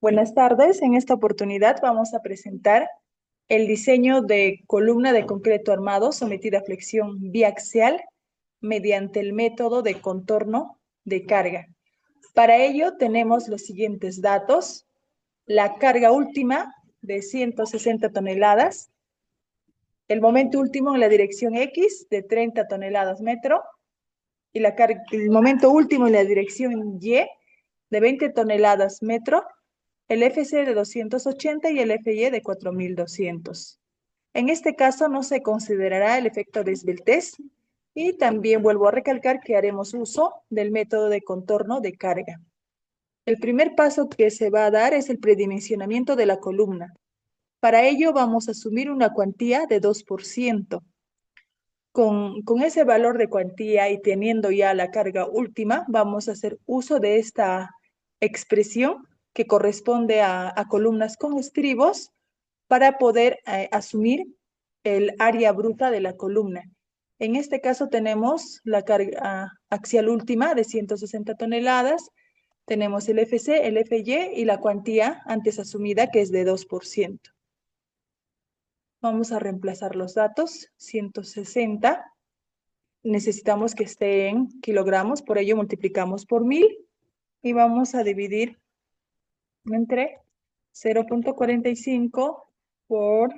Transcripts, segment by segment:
Buenas tardes. En esta oportunidad vamos a presentar el diseño de columna de concreto armado sometida a flexión biaxial mediante el método de contorno de carga. Para ello tenemos los siguientes datos. La carga última de 160 toneladas, el momento último en la dirección X de 30 toneladas metro y el momento último en la dirección Y de 20 toneladas metro, el FC de 280 y el FY de 4200. En este caso no se considerará el efecto de esbeltez y también vuelvo a recalcar que haremos uso del método de contorno de carga. El primer paso que se va a dar es el predimensionamiento de la columna. Para ello vamos a asumir una cuantía de 2%. Con ese valor de cuantía y teniendo ya la carga última, vamos a hacer uso de esta expresión que corresponde a columnas con estribos para poder asumir el área bruta de la columna. En este caso tenemos la carga axial última de 160 toneladas, tenemos el FC, el FY y la cuantía antes asumida que es de 2%. Vamos a reemplazar los datos, 160. Necesitamos que esté en kilogramos, por ello multiplicamos por 1000 y vamos a dividir entre 0.45 por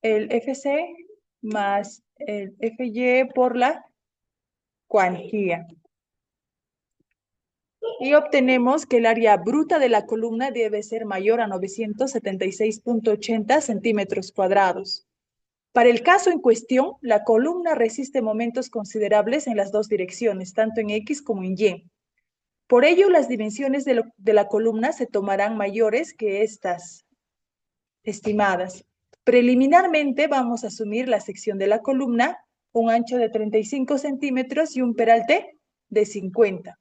el FC más el FY por la cuantía. Y obtenemos que el área bruta de la columna debe ser mayor a 976.80 centímetros cuadrados. Para el caso en cuestión, la columna resiste momentos considerables en las dos direcciones, tanto en X como en Y. Por ello, las dimensiones de la columna se tomarán mayores que estas estimadas. Preliminarmente vamos a asumir la sección de la columna, un ancho de 35 centímetros y un peralte de 50.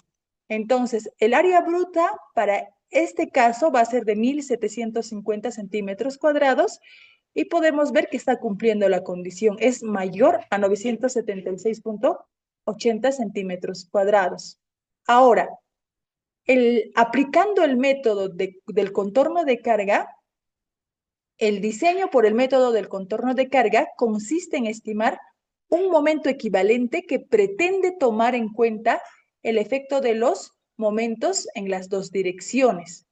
Entonces, el área bruta para este caso va a ser de 1750 centímetros cuadrados y podemos ver que está cumpliendo la condición. Es mayor a 976.80 centímetros cuadrados. Ahora, aplicando el método del contorno de carga, el diseño por el método del contorno de carga consiste en estimar un momento equivalente que pretende tomar en cuenta el efecto de los momentos en las dos direcciones.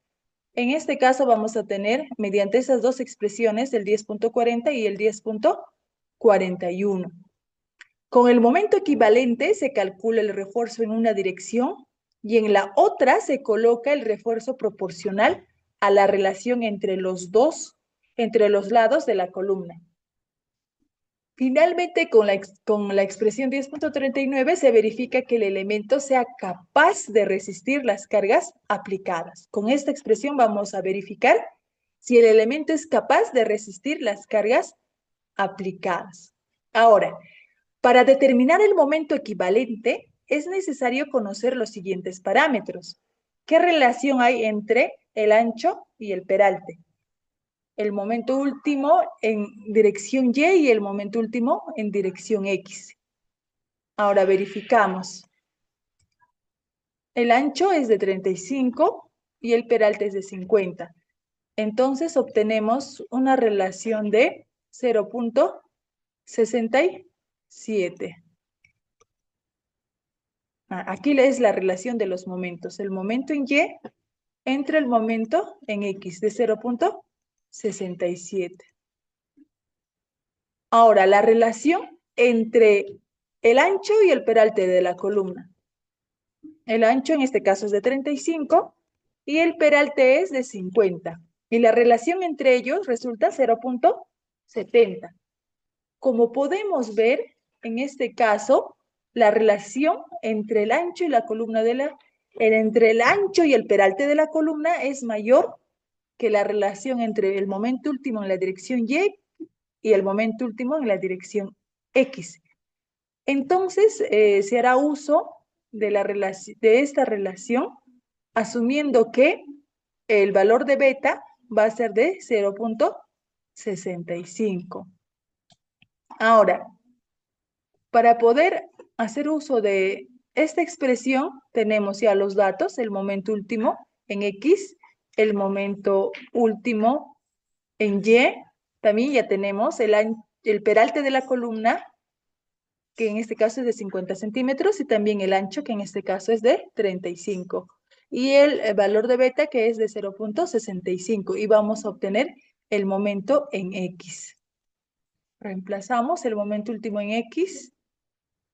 En este caso vamos a tener, mediante esas dos expresiones, el 10.40 y el 10.41. Con el momento equivalente se calcula el refuerzo en una dirección y en la otra se coloca el refuerzo proporcional a la relación entre los lados de la columna. Finalmente, con la expresión 10.39 se verifica que el elemento sea capaz de resistir las cargas aplicadas. Con esta expresión vamos a verificar si el elemento es capaz de resistir las cargas aplicadas. Ahora, para determinar el momento equivalente, es necesario conocer los siguientes parámetros. ¿Qué relación hay entre el ancho y el peralte? El momento último en dirección Y y el momento último en dirección X. Ahora verificamos. El ancho es de 35 y el peralte es de 50. Entonces obtenemos una relación de 0.67. Aquí es la relación de los momentos. El momento en Y entre el momento en X de 0.67. Ahora, la relación entre el ancho y el peralte de la columna. El ancho en este caso es de 35 y el peralte es de 50. Y la relación entre ellos resulta 0.70. Como podemos ver, en este caso, la relación entre el ancho y la columna entre el ancho y el peralte de la columna es mayor que la relación entre el momento último en la dirección Y y el momento último en la dirección X. Entonces, se hará uso de esta relación, asumiendo que el valor de beta va a ser de 0.65. Ahora, para poder hacer uso de esta expresión, tenemos ya los datos, el momento último en X el momento último en Y. También ya tenemos el peralte de la columna, que en este caso es de 50 centímetros, y también el ancho, que en este caso es de 35. Y el valor de beta, que es de 0.65. Y vamos a obtener el momento en X. Reemplazamos el momento último en X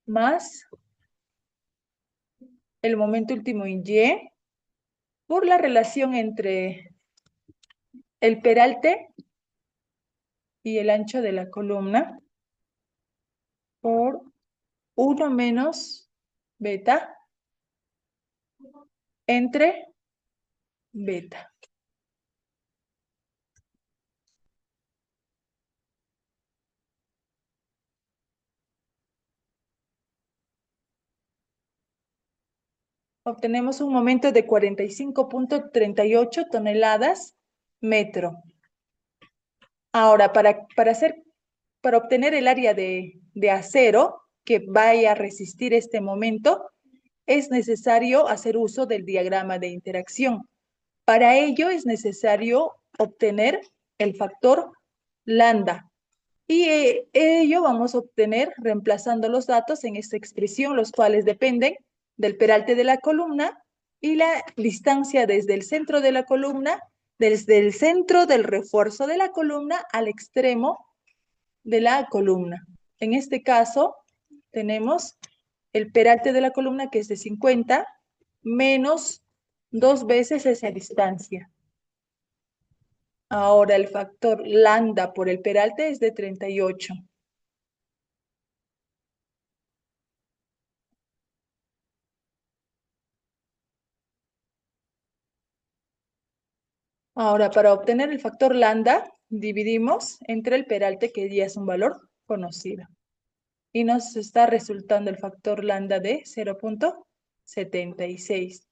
más el momento último en Y por la relación entre el peralte y el ancho de la columna por 1 menos beta entre beta. Obtenemos un momento de 45.38 toneladas metro. Ahora, para obtener el área de acero que vaya a resistir este momento, es necesario hacer uso del diagrama de interacción. Para ello es necesario obtener el factor lambda. Y ello vamos a obtener reemplazando los datos en esta expresión, los cuales dependen del peralte de la columna y la distancia desde el centro de la columna, desde el centro del refuerzo de la columna al extremo de la columna. En este caso, tenemos el peralte de la columna, que es de 50, menos 2 veces esa distancia. Ahora el factor lambda por el peralte es de 38. Ahora, para obtener el factor lambda, dividimos entre el peralte, que ya es un valor conocido. Y nos está resultando el factor lambda de 0.76.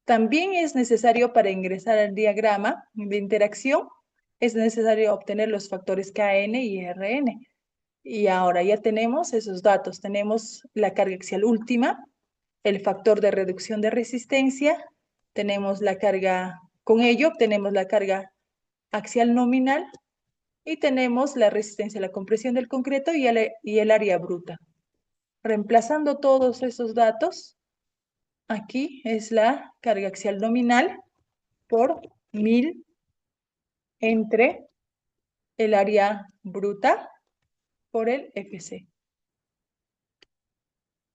También es necesario, para ingresar al diagrama de interacción, es necesario obtener los factores Kn y Rn. Y ahora ya tenemos esos datos. Tenemos la carga axial última, el factor de reducción de resistencia, tenemos la carga, con ello obtenemos la carga axial nominal y tenemos la resistencia a la compresión del concreto y el área bruta. Reemplazando todos esos datos, aquí es la carga axial nominal por 1000 entre el área bruta por el FC.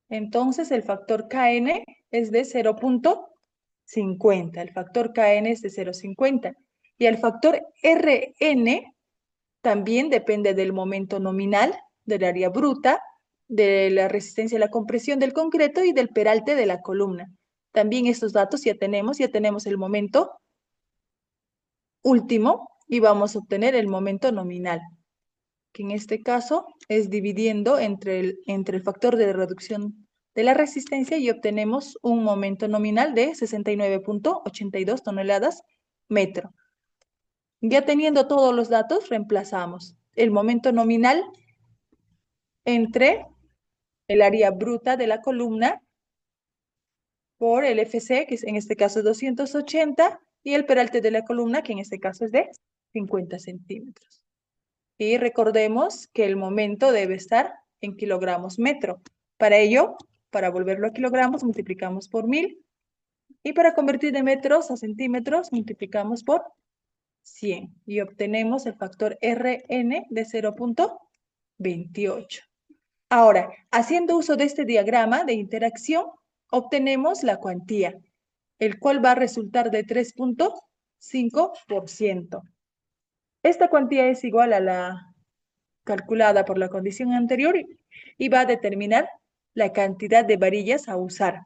Entonces el factor Kn es de 0.50. El factor Kn es de 0.50. Y el factor Rn también depende del momento nominal, del área bruta, de la resistencia a la compresión del concreto y del peralte de la columna. También estos datos ya tenemos el momento último y vamos a obtener el momento nominal, que en este caso es dividiendo entre el factor de reducción de la resistencia y obtenemos un momento nominal de 69.82 toneladas metro. Ya teniendo todos los datos, reemplazamos el momento nominal entre el área bruta de la columna por el FC, que en este caso es 280, y el peralte de la columna, que en este caso es de 50 centímetros. Y recordemos que el momento debe estar en kilogramos metro. Para ello, para volverlo a kilogramos, multiplicamos por 1000. Y para convertir de metros a centímetros, multiplicamos por 100. Y obtenemos el factor Rn de 0.28. Ahora, haciendo uso de este diagrama de interacción, obtenemos la cuantía, el cual va a resultar de 3.5%. Esta cuantía es igual a la calculada por la condición anterior y va a determinar la cantidad de varillas a usar.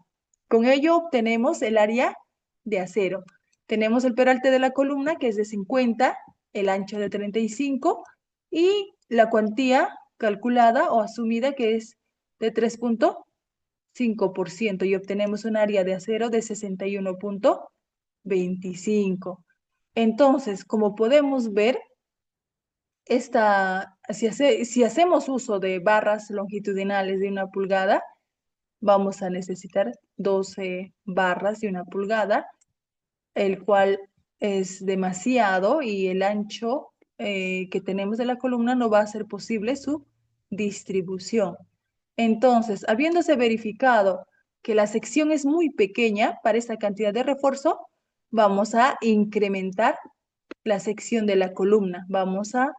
Con ello obtenemos el área de acero. Tenemos el peralte de la columna, que es de 50, el ancho de 35 y la cuantía calculada o asumida, que es de 3.5%, y obtenemos un área de acero de 61.25. Entonces, como podemos ver, si hacemos uso de barras longitudinales de 1 pulgada, vamos a necesitar 12 barras de 1 pulgada, el cual es demasiado y el ancho que tenemos de la columna no va a ser posible su distribución. Entonces, habiéndose verificado que la sección es muy pequeña para esta cantidad de refuerzo, vamos a incrementar la sección de la columna. Vamos a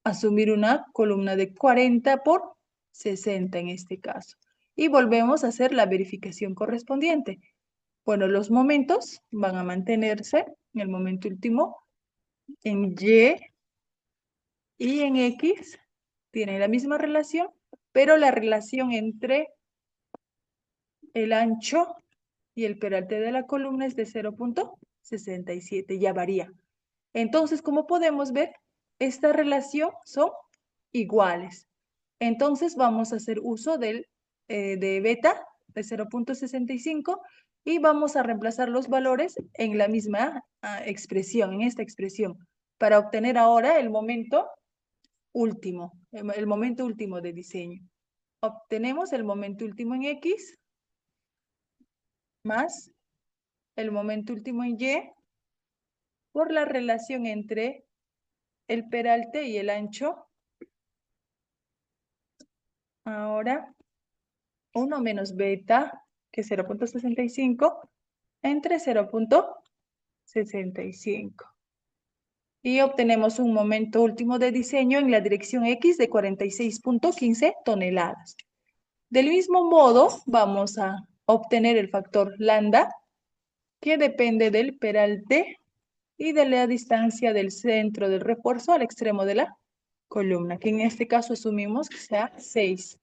asumir una columna de 40 por 60 en este caso. Y volvemos a hacer la verificación correspondiente. Bueno, los momentos van a mantenerse en el momento último en y en X tienen la misma relación, pero la relación entre el ancho y el peralte de la columna es de 0,67, ya varía. Entonces, como podemos ver, esta relación son iguales. Entonces, vamos a hacer uso de beta de 0,65 y vamos a reemplazar los valores en la misma expresión, en esta expresión, para obtener ahora el momento último, el momento último de diseño. Obtenemos el momento último en X más el momento último en Y por la relación entre el peralte y el ancho. Ahora, 1 menos beta, que es 0,65, entre 0,65. Y obtenemos un momento último de diseño en la dirección X de 46,15 toneladas. Del mismo modo, vamos a obtener el factor lambda, que depende del peralte y de la distancia del centro del refuerzo al extremo de la columna, que en este caso asumimos que sea 6.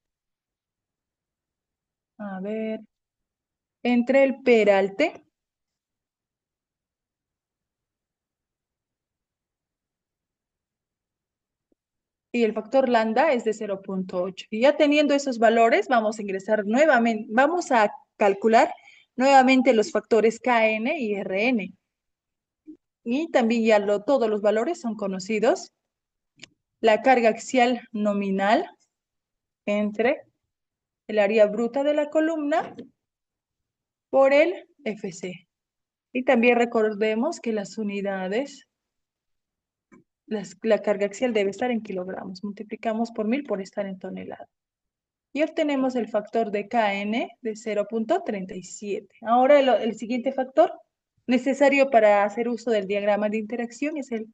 A ver, entre el peralte y el factor lambda es de 0,8. Y ya teniendo esos valores, vamos a ingresar nuevamente, vamos a calcular nuevamente los factores Kn y Rn. Y también ya todos los valores son conocidos. La carga axial nominal entre el área bruta de la columna por el FC. Y también recordemos que las unidades, la carga axial debe estar en kilogramos. Multiplicamos por 1000 por estar en toneladas. Y obtenemos el factor de Kn de 0,37. Ahora el siguiente factor necesario para hacer uso del diagrama de interacción es el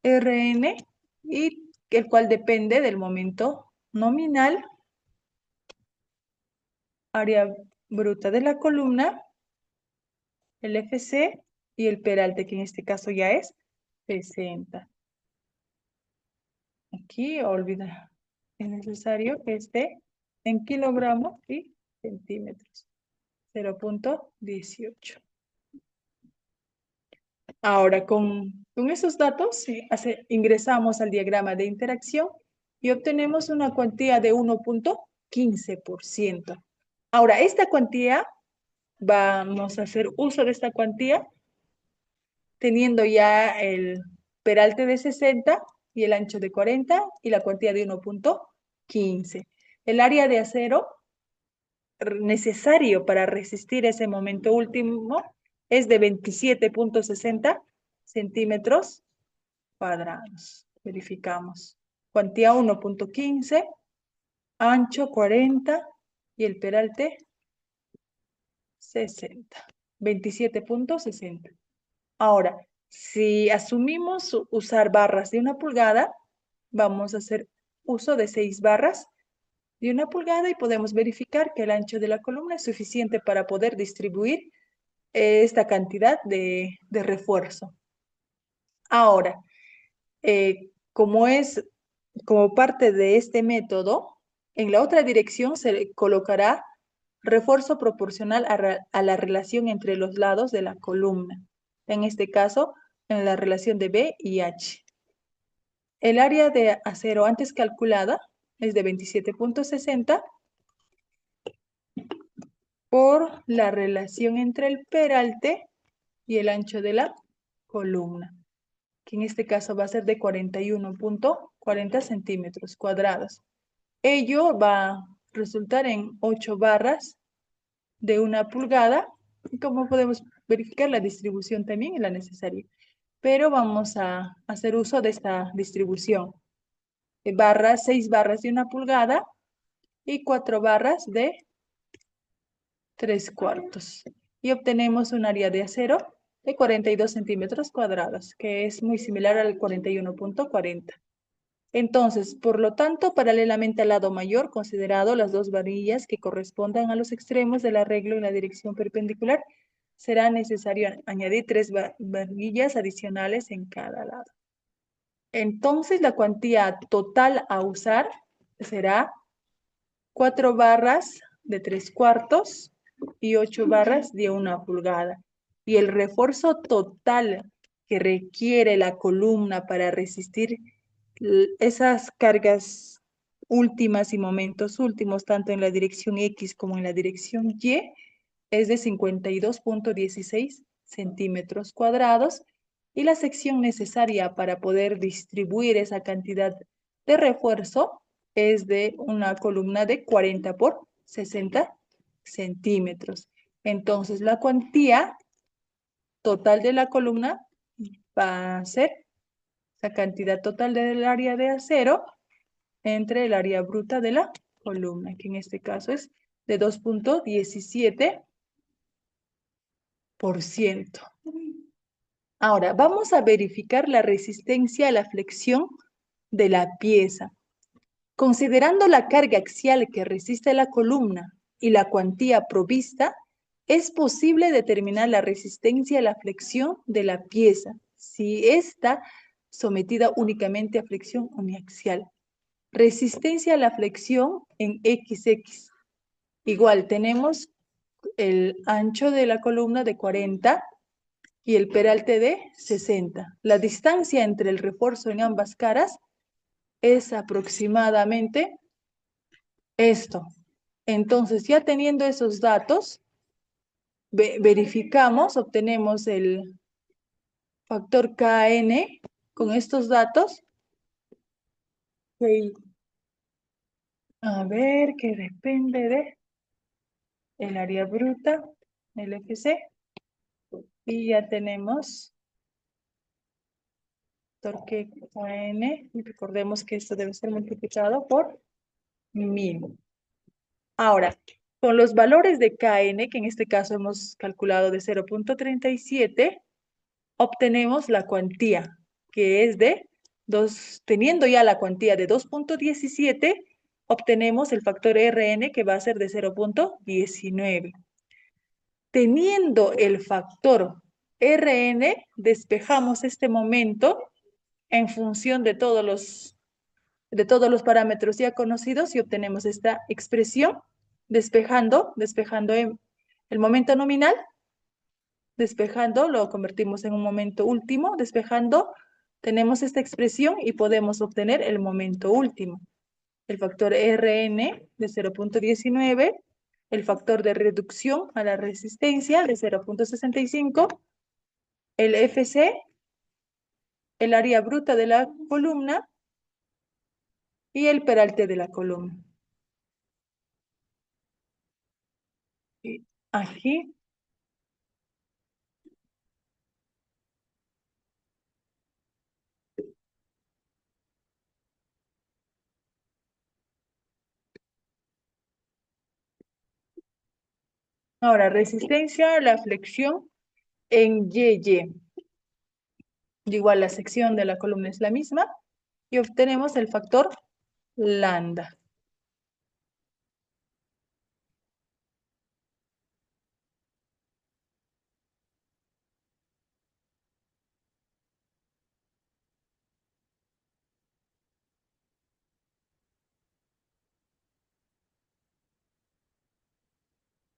Rn, y el cual depende del momento nominal, área bruta de la columna, el FC y el peralte, que en este caso ya es 60. Aquí olvida, es necesario que esté en kilogramos y centímetros. 0,18. Ahora, con esos datos, ingresamos al diagrama de interacción y obtenemos una cuantía de 1,15%. Ahora, esta cuantía, vamos a hacer uso de esta cuantía teniendo ya el peralte de 60 y el ancho de 40 y la cuantía de 1,15. El área de acero necesario para resistir ese momento último es de 27,60 centímetros cuadrados. Verificamos. Cuantía 1,15, ancho 40 y el peralte 60. 27,60. Ahora, si asumimos usar barras de 1 pulgada, vamos a hacer uso de 6 barras de 1 pulgada y podemos verificar que el ancho de la columna es suficiente para poder distribuir esta cantidad de refuerzo. Ahora, como parte de este método, en la otra dirección se colocará refuerzo proporcional a la relación entre los lados de la columna. En este caso, en la relación de B y H. El área de acero antes calculada es de 27,60 por la relación entre el peralte y el ancho de la columna, que en este caso va a ser de 41,40 centímetros cuadrados. Ello va a resultar en 8 barras de 1 pulgada, y como podemos verificar, la distribución también es la necesaria. pero vamos a hacer uso de esta distribución. 6 barras de 1 pulgada y 4 barras de 3/4. Y obtenemos un área de acero de 42 centímetros cuadrados, que es muy similar al 41.40. Entonces, por lo tanto, paralelamente al lado mayor, considerado las dos varillas que correspondan a los extremos del arreglo en la dirección perpendicular, será necesario añadir 3 varillas adicionales en cada lado. Entonces, la cuantía total a usar será 4 barras de 3/4 y 8 barras de 1 pulgada. Y el refuerzo total que requiere la columna para resistir esas cargas últimas y momentos últimos, tanto en la dirección X como en la dirección Y, es de 52.16 centímetros cuadrados, y la sección necesaria para poder distribuir esa cantidad de refuerzo es de una columna de 40 por 60 centímetros. Entonces, la cuantía total de la columna va a ser la cantidad total del área de acero entre el área bruta de la columna, que en este caso es de 2.17%. Ahora, vamos a verificar la resistencia a la flexión de la pieza. Considerando la carga axial que resiste la columna y la cuantía provista, es posible determinar la resistencia a la flexión de la pieza si está sometida únicamente a flexión uniaxial. Resistencia a la flexión en XX. Igual tenemos el ancho de la columna de 40 y el peralte de 60. La distancia entre el refuerzo en ambas caras es aproximadamente esto. Entonces, ya teniendo esos datos, verificamos, obtenemos el factor KN con estos datos. A ver, que depende de el área bruta, el FC, y ya tenemos torque KN, y recordemos que esto debe ser multiplicado por 1000. Ahora, con los valores de KN, que en este caso hemos calculado de 0.37, obtenemos la cuantía, que es de 2, teniendo ya la cuantía de 2.17, obtenemos el factor Rn, que va a ser de 0.19. Teniendo el factor Rn, despejamos este momento en función de todos los parámetros ya conocidos y obtenemos esta expresión despejando el momento nominal, despejando, lo convertimos en un momento último, despejando, tenemos esta expresión y podemos obtener el momento último. El factor Rn de 0.19, el factor de reducción a la resistencia de 0.65, el FC, el área bruta de la columna y el peralte de la columna. Y aquí ahora, resistencia a la flexión en YY. Igual la sección de la columna es la misma y obtenemos el factor lambda.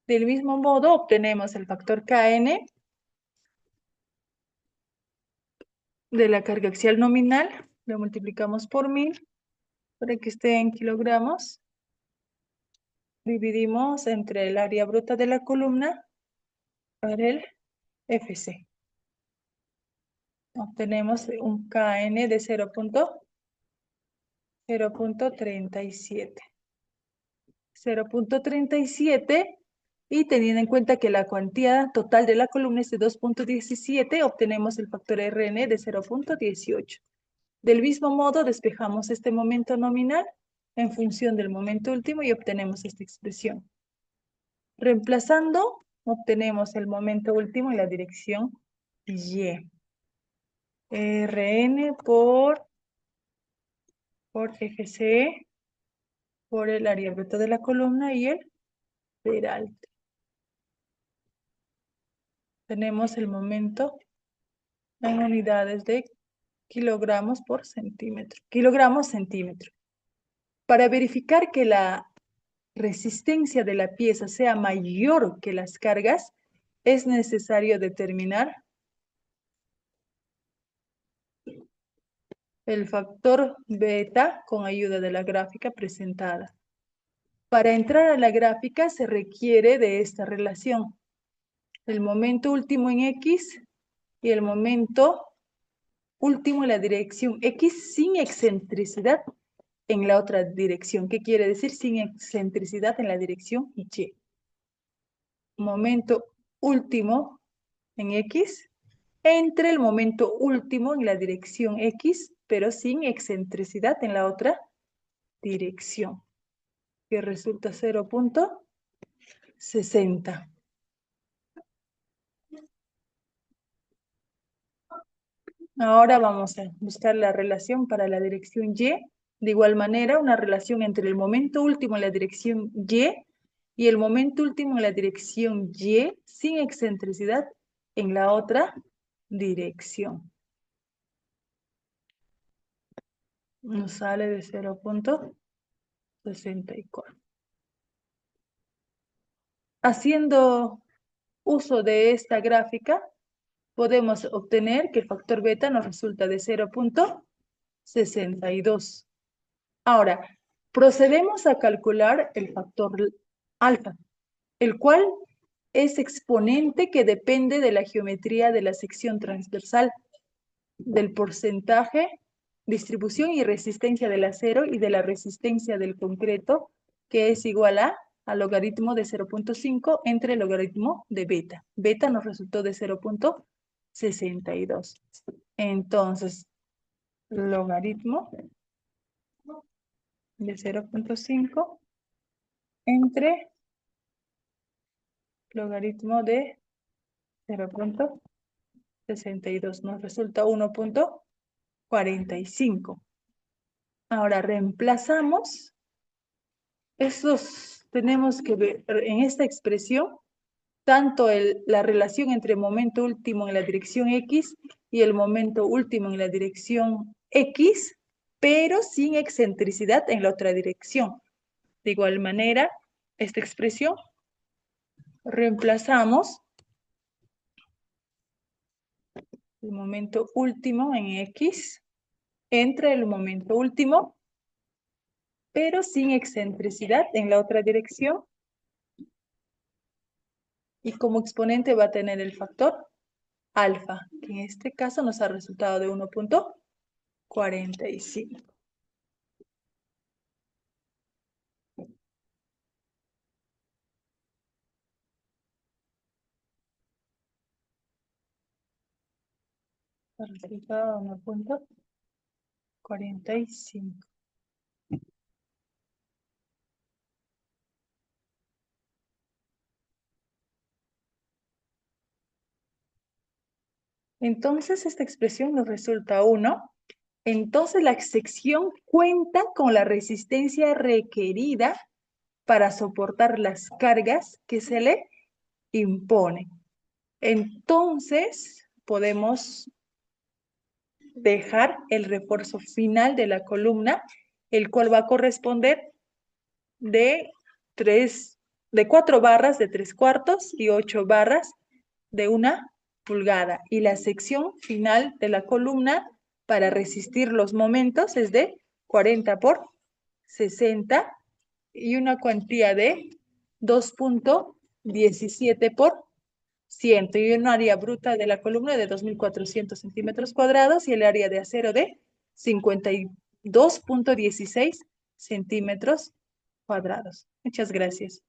Del mismo modo, obtenemos el factor Kn de la carga axial nominal, lo multiplicamos por 1000 para que esté en kilogramos. Dividimos entre el área bruta de la columna por el FC. Obtenemos un Kn de 0.37. 0.37 Y teniendo en cuenta que la cuantía total de la columna es de 2.17, obtenemos el factor Rn de 0.18. Del mismo modo, despejamos este momento nominal en función del momento último y obtenemos esta expresión. Reemplazando, obtenemos el momento último en la dirección Y. Rn por eje CE, por el área bruta de la columna y el peralte. Tenemos el momento en unidades de kilogramos por centímetro. Kilogramos centímetro. Para verificar que la resistencia de la pieza sea mayor que las cargas, es necesario determinar el factor beta con ayuda de la gráfica presentada. Para entrar a la gráfica se requiere de esta relación. El momento último en X y el momento último en la dirección X sin excentricidad en la otra dirección. ¿Qué quiere decir sin excentricidad en la dirección Y? Momento último en X entre el momento último en la dirección X, pero sin excentricidad en la otra dirección, que resulta 0.60. Ahora vamos a buscar la relación para la dirección Y. De igual manera, una relación entre el momento último en la dirección y el momento último en la dirección Y sin excentricidad en la otra dirección. Nos sale de 0.64. Haciendo uso de esta gráfica, podemos obtener que el factor beta nos resulta de 0.62. Ahora, procedemos a calcular el factor alfa, el cual es exponente que depende de la geometría de la sección transversal, del porcentaje, distribución y resistencia del acero y de la resistencia del concreto, que es igual a logaritmo de 0.5 entre el logaritmo de beta. Beta nos resultó de 0.62. Entonces, logaritmo de 0.5 entre logaritmo de 0.62 nos resulta 1.45. Ahora reemplazamos estos, tenemos que ver en esta expresión tanto la relación entre el momento último en la dirección X y el momento último en la dirección X, pero sin excentricidad en la otra dirección. De igual manera, esta expresión reemplazamos el momento último en X entre el momento último, pero sin excentricidad en la otra dirección. Y como exponente va a tener el factor alfa, que en este caso nos ha resultado de 1.45. El resultado de 1.45. Entonces esta expresión nos resulta 1. Entonces la sección cuenta con la resistencia requerida para soportar las cargas que se le imponen. Entonces podemos dejar el refuerzo final de la columna, el cual va a corresponder de 4 barras de 3/4 y 8 barras de 1 pulgada. Y la sección final de la columna para resistir los momentos es de 40 por 60 y una cuantía de 2.17 por 100 y un área bruta de la columna de 2.400 centímetros cuadrados y el área de acero de 52.16 centímetros cuadrados. Muchas gracias.